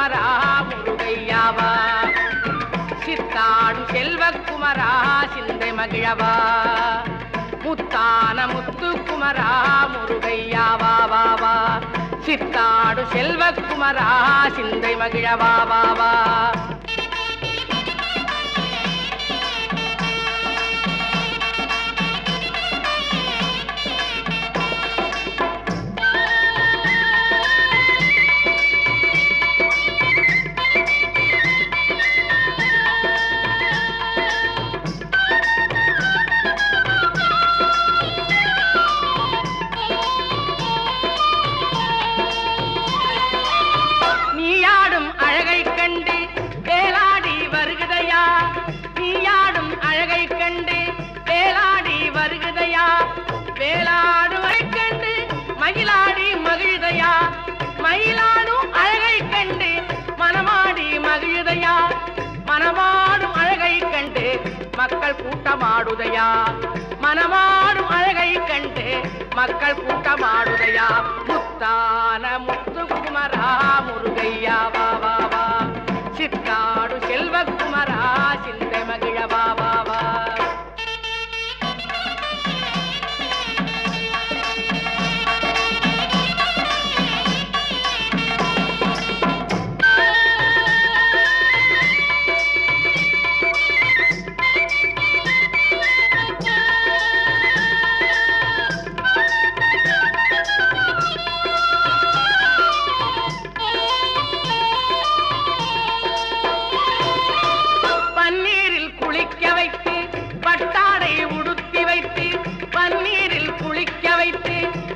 செல்வக்குமரா முருகையாவா, சித்தாடும் செல்வக்குமரா சிந்தை மகிழவா, முத்தான முத்துக்குமரா முருகையாவா வாவா, சித்தாடு செல்வக்குமரா சிந்தை மகிழவா வாவா. மயிலாடும் அழகை கண்டு மனமாடி மகிழுதையா, மனமாடும் அழகை கண்டு மக்கள் கூட்டமாடுதையா, மனமாடும் அழகை கண்டு மக்கள் கூட்டமாடுதையா. முத்தான முத்துக்குமரா முருகையா வா வா வா, சித்தாடு செல்வக்குமரா சிந்தை மகிழவா வா வா.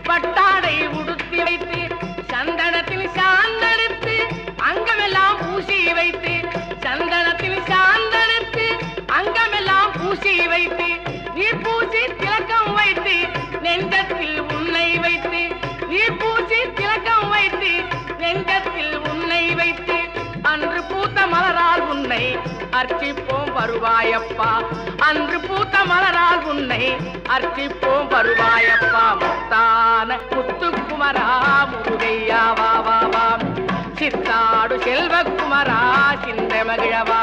பட்டாடை உடுத்தி வைத்து சந்தனத்தில் சாந்தெடுத்து அங்கமெல்லாம் பூசி வைத்து, சந்தனத்தில் சாந்தெடுத்து அங்கமெல்லாம் பூசி வைத்து, நீர் பூசி திலக்கம் வைத்து நெஞ்சத்தில் உன்னை வைத்து, நீர் பூசி திலக்கம் வைத்து நெஞ்சத்தில் உன்னை வைத்து, அன்று பூத்த மலரால் உன்னை அர்ச்சிப்போம் வருவாயப்பா, அன்று பூத்த மலரால் உன்னை அர்ச்சிப்போம் வருவாயப்பா. முத்தான முத்துக்குமரா முருகையா வா வா வா, சித்தாடு செல்வக்குமரா சிந்தை மகிழவா.